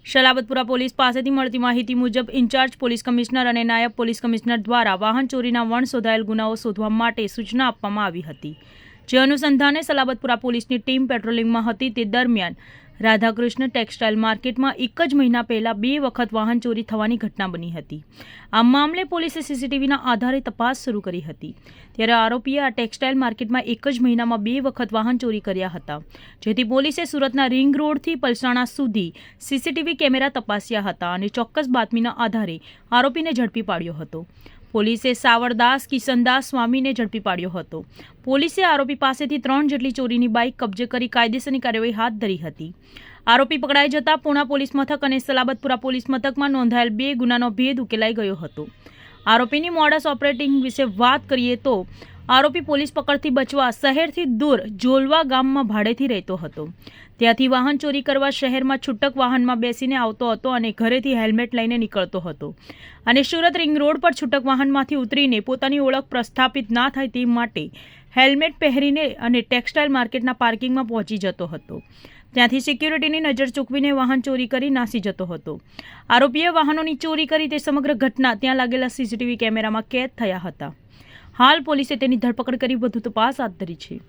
Salabatpura police પાસેથી મળતી માહિતી મુજબ ઇન્ચાર્જ પોલીસ કમિશનર અને નાયબ પોલીસ કમિશનર દ્વારા વાહન ચોરીના વણશોધાયેલ ગુનાઓ શોધવા માટે સૂચના આપવામાં આવી હતી। જે અનુસંધાને સલાબતપુરા પોલીસની ટીમ પેટ્રોલિંગમાં હતી। તે દરમિયાન રાધાકૃષ્ણ ટેક્સટાઇલ માર્કેટમાં એક જ મહિના પહેલા 2 વખત વાહન ચોરી થવાની ઘટના બની હતી। આ મામલે પોલીસે સીસીટીવીના આધારે તપાસ શરૂ કરી હતી। ત્યારે આરોપીએ આ ટેક્સટાઇલ માર્કેટમાં એક જ મહિનામાં 2 વખત વાહન ચોરી કર્યા હતા। જેથી પોલીસે સુરતના રિંગ રોડથી પલસાણા સુધી સીસીટીવી કેમેરા તપાસ્યા હતા અને ચોક્કસ બાતમીના આધારે આરોપીને ઝડપી પાડ્યો હતો। પોલીસે સાવરદાસ કિશનદાસ સ્વામીને ઝડપી પાડ્યો હતો। પોલીસે આરોપી પાસેથી 3 જેટલી ચોરીની બાઇક કબજે કરી કાયદેસરની કાર્યવાહી હાથ ધરી હતી। આરોપી પકડાઈ જતા પૂણા પોલીસ મથક અને સલાબતપુરા પોલીસ મથકમાં નોંધાયેલ 2 ગુનાનો ભેદ ઉકેલાઈ ગયો હતો। આરોપીની મોડસ ઓપરેટિંગ વિશે વાત કરીએ તો આરોપી પોલીસ પકડથી બચવા શહેરથી દૂર જોલવા ગામમાં ભાડેથી રહેતો હતો। ત્યાંથી વાહન ચોરી કરવા શહેરમાં છૂટક વાહનમાં બેસીને આવતો હતો અને ઘરેથી હેલ્મેટ લઈને નીકળતો હતો અને સુરત રિંગ રોડ પર છૂટક વાહનમાંથી ઉતરીને પોતાની ઓળખ પ્રસ્થાપિત ના થાય તે માટે હેલ્મેટ પહેરીને અને ટેક્સટાઇલ માર્કેટના પાર્કિંગમાં પહોંચી જતો હતો। ત્યાંથી સિક્યુરિટીની નજર ચૂકવીને વાહન ચોરી કરી નાસી જતો હતો। આરોપીએ વાહનોની ચોરી કરી તે સમગ્ર ઘટના ત્યાં લાગેલા સીસીટીવી કેમેરામાં કેદ થયા હતા। હાલ પોલીસે તેની ધરપકડ કરી વધુ તપાસ હાથ ધરી છે।